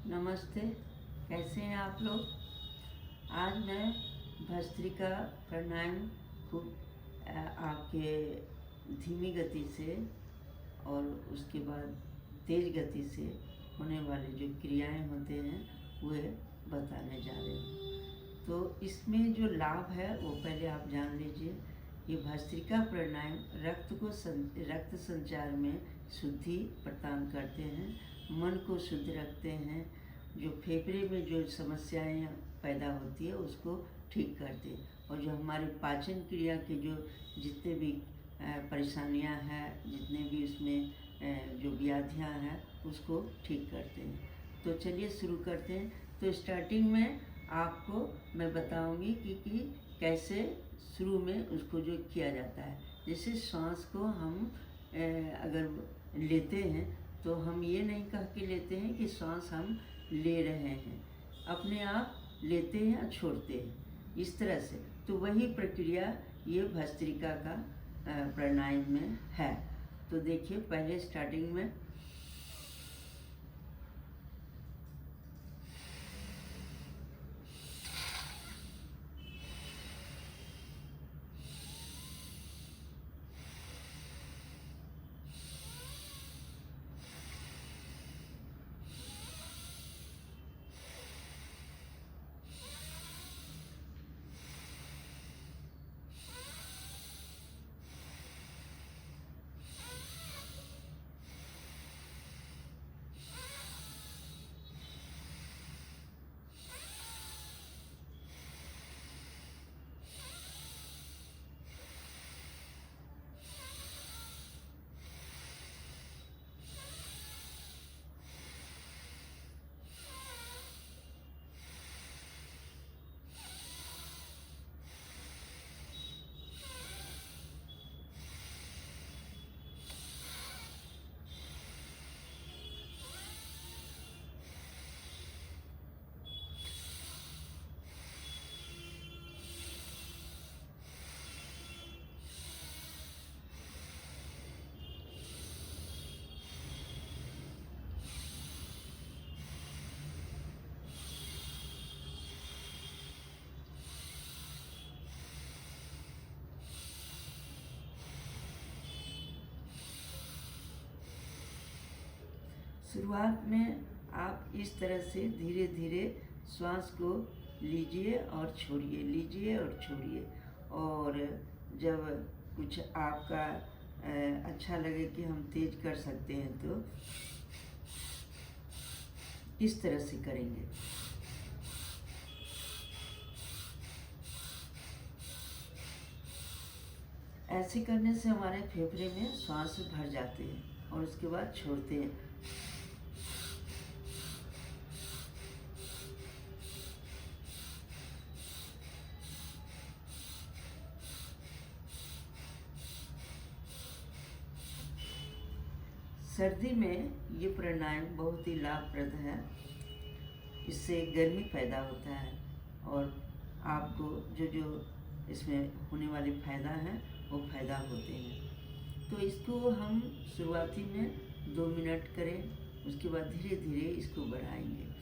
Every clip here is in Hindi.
नमस्ते। कैसे हैं आप लोग। आज मैं भस्त्रिका प्राणायाम खूब आपके धीमी गति से और उसके बाद तेज गति से होने वाले जो क्रियाएं होते हैं वे बताने जा रहे हैं। तो इसमें जो लाभ है वो पहले आप जान लीजिए। ये भस्त्रिका प्राणायाम रक्त संचार में शुद्धि प्रदान करते हैं, मन को शुद्ध रखते हैं, जो फेफड़े में जो समस्याएं पैदा होती है उसको ठीक करते हैं, और जो हमारे पाचन क्रिया के जो जितने भी परेशानियां हैं, जितने भी उसमें जो व्याधियां हैं उसको ठीक करते हैं। तो चलिए शुरू करते हैं। तो स्टार्टिंग में आपको मैं बताऊंगी कि कैसे शुरू में उसको जो किया जाता है। जैसे सांस को हम अगर लेते हैं तो हम ये नहीं कह के लेते हैं कि सांस हम ले रहे हैं, अपने आप लेते हैं और छोड़ते हैं, इस तरह से। तो वही प्रक्रिया ये भस्त्रिका का प्राणायाम में है। तो देखिए, पहले स्टार्टिंग में शुरुआत में आप इस तरह से धीरे धीरे श्वास को लीजिए और छोड़िए, लीजिए और छोड़िए। और जब कुछ आपका अच्छा लगे कि हम तेज कर सकते हैं तो इस तरह से करेंगे। ऐसे करने से हमारे फेफड़े में श्वास भर जाते हैं और उसके बाद छोड़ते हैं। सर्दी में ये प्राणायाम बहुत ही लाभप्रद है। इससे गर्मी पैदा होता है और आपको जो जो इसमें होने वाले फ़ायदा हैं वो फ़ायदा होते हैं। तो इसको हम शुरुआती में 2 मिनट करें, उसके बाद धीरे धीरे इसको बढ़ाएंगे।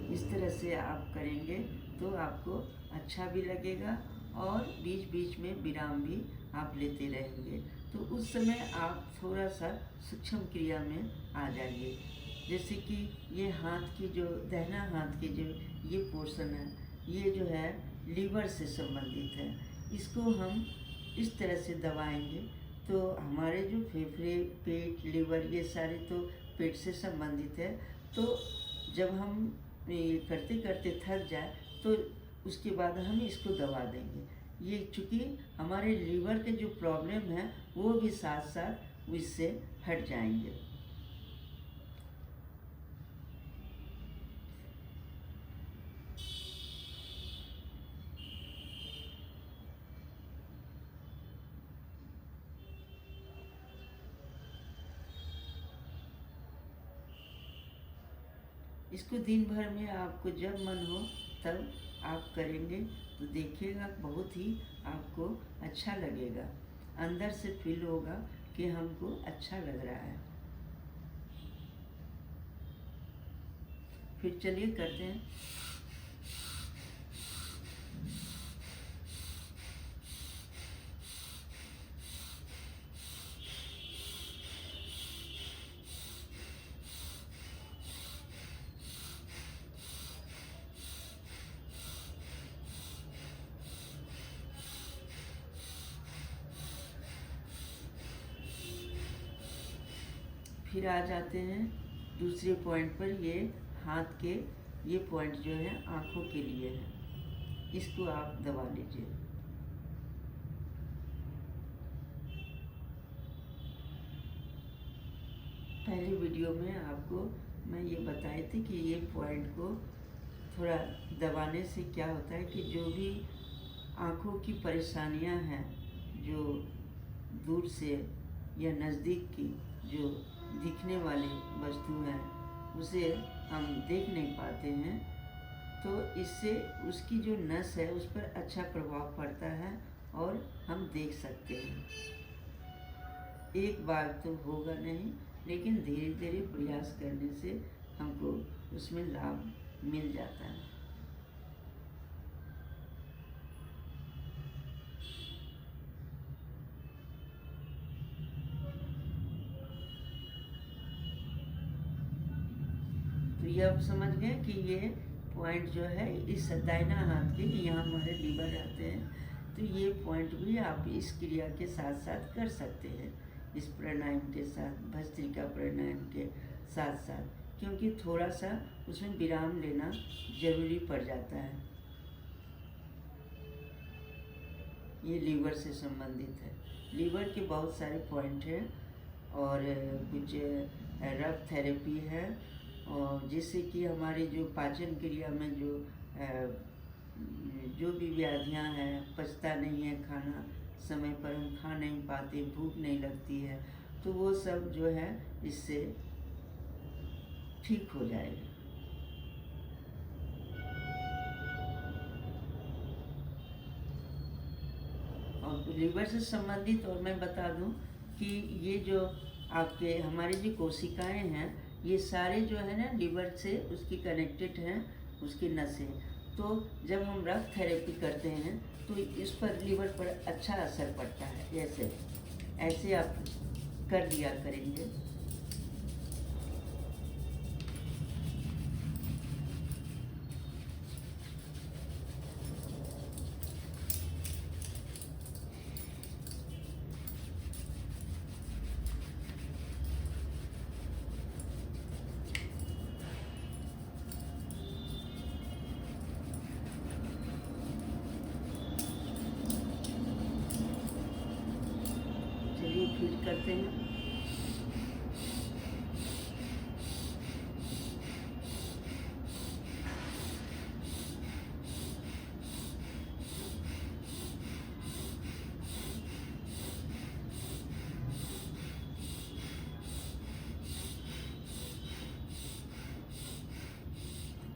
इस तरह से आप करेंगे तो आपको अच्छा भी लगेगा और बीच बीच में विराम भी आप लेते रहेंगे। तो उस समय आप थोड़ा सा सूक्ष्म क्रिया में आ जाइए। जैसे कि ये हाथ की जो दाहिना हाथ की जो ये पोर्शन है, ये जो है लीवर से संबंधित है। इसको हम इस तरह से दबाएंगे तो हमारे जो फेफड़े, पेट, लीवर ये सारे तो पेट से संबंधित है। तो जब हम ये करते करते थक जाए तो उसके बाद हम इसको दबा देंगे। ये चूँकि हमारे लीवर के जो प्रॉब्लम है वो भी साथ साथ इससे हट जाएंगे। इसको दिन भर में आपको जब मन हो तब आप करेंगे तो देखिएगा बहुत ही आपको अच्छा लगेगा, अंदर से फील होगा कि हमको अच्छा लग रहा है। फिर चलिए करते हैं। फिर आ जाते हैं दूसरे पॉइंट पर। ये हाथ के ये पॉइंट जो है आँखों के लिए है, इसको आप दबा लीजिए। पहले वीडियो में आपको मैं ये बताई थी कि ये पॉइंट को थोड़ा दबाने से क्या होता है कि जो भी आँखों की परेशानियां हैं, जो दूर से या नज़दीक की जो दिखने वाली वस्तु है उसे हम देख नहीं पाते हैं, तो इससे उसकी जो नस है उस पर अच्छा प्रभाव पड़ता है और हम देख सकते हैं। एक बार तो होगा नहीं, लेकिन धीरे धीरे प्रयास करने से हमको उसमें लाभ मिल जाता है। तो ये आप समझ गए कि ये पॉइंट जो है इस दाहिना हाथ के यहाँ हमारे लीवर रहते हैं, तो ये पॉइंट भी आप इस क्रिया के साथ साथ कर सकते हैं, इस प्राणायाम के साथ, भस्त्रिका प्राणायाम के साथ साथ, क्योंकि थोड़ा सा उसमें विराम लेना जरूरी पड़ जाता है। ये लीवर से संबंधित है। लीवर के बहुत सारे पॉइंट हैं और कुछ रफ थेरेपी है, और जिससे कि हमारी जो पाचन क्रिया में जो भी व्याधियां हैं, पचता नहीं है खाना, समय पर हम खा नहीं पाते, भूख नहीं लगती है, तो वो सब जो है इससे ठीक हो जाएगा। और लीवर से संबंधित और मैं बता दूं कि ये जो आपके हमारे जो कोशिकाएं हैं, ये सारे जो है ना लीवर से उसकी कनेक्टेड हैं, उसकी नसें। तो जब हम रक्त थेरेपी करते हैं तो इस पर लीवर पर अच्छा असर पड़ता है। ऐसे आप कर दिया करेंगे। फिर करते हैं।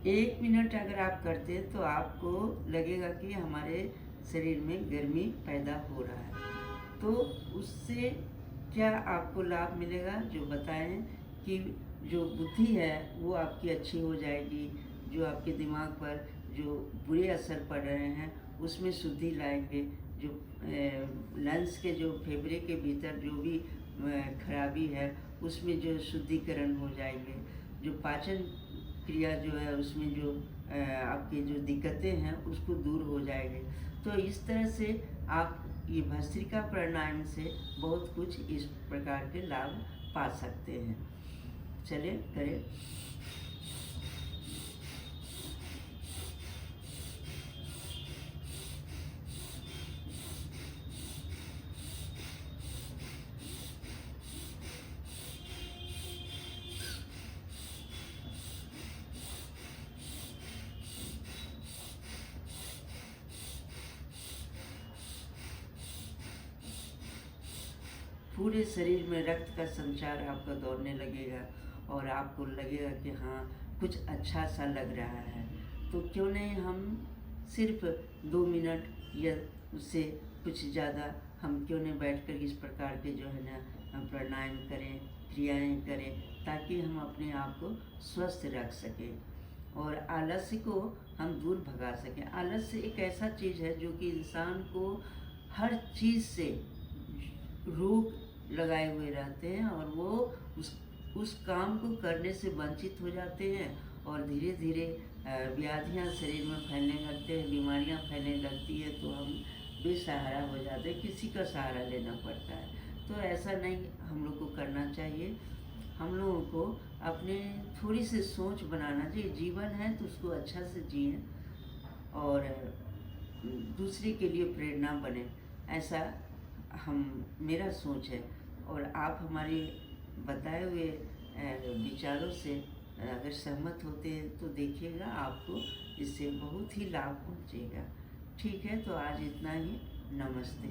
एक मिनट अगर आप करते हैं तो आपको लगेगा कि हमारे शरीर में गर्मी पैदा हो रहा है। तो उससे क्या आपको लाभ मिलेगा, जो बताएं कि जो बुद्धि है वो आपकी अच्छी हो जाएगी, जो आपके दिमाग पर जो बुरे असर पड़ रहे हैं उसमें शुद्धि लाएंगे, जो लंग्स के जो फेफड़े के भीतर जो भी खराबी है उसमें जो शुद्धिकरण हो जाएंगे, जो पाचन क्रिया जो है उसमें जो आपकी जो दिक्कतें हैं उसको दूर हो जाएंगे। तो इस तरह से आप ये भस्त्रिका प्राणायाम से बहुत कुछ इस प्रकार के लाभ पा सकते हैं। चलिए करें। पूरे शरीर में रक्त का संचार आपका दौड़ने लगेगा और आपको लगेगा कि हाँ कुछ अच्छा सा लग रहा है, तो क्यों नहीं हम सिर्फ 2 मिनट या उससे कुछ ज़्यादा हम क्यों नहीं बैठकर इस प्रकार के जो है ना हम प्राणायाम करें, क्रियाएं करें, ताकि हम अपने आप को स्वस्थ रख सकें और आलस्य को हम दूर भगा सकें। आलस्य एक ऐसा चीज़ है जो कि इंसान को हर चीज़ से रोक लगाए हुए रहते हैं और वो उस काम को करने से वंचित हो जाते हैं और धीरे धीरे व्याधियाँ शरीर में फैलने लगते हैं, बीमारियाँ फैलने लगती है, तो हम बेसहारा हो जाते हैं, किसी का सहारा लेना पड़ता है। तो ऐसा नहीं हम लोग को करना चाहिए। हम लोगों को अपने थोड़ी सी सोच बनाना चाहिए। जीवन है तो उसको अच्छा से जिएं और दूसरे के लिए प्रेरणा बने, ऐसा हम मेरा सोच है। और आप हमारे बताए हुए विचारों से अगर सहमत होते हैं तो देखिएगा आपको इससे बहुत ही लाभ पहुंचेगा। ठीक है, तो आज इतना ही। नमस्ते।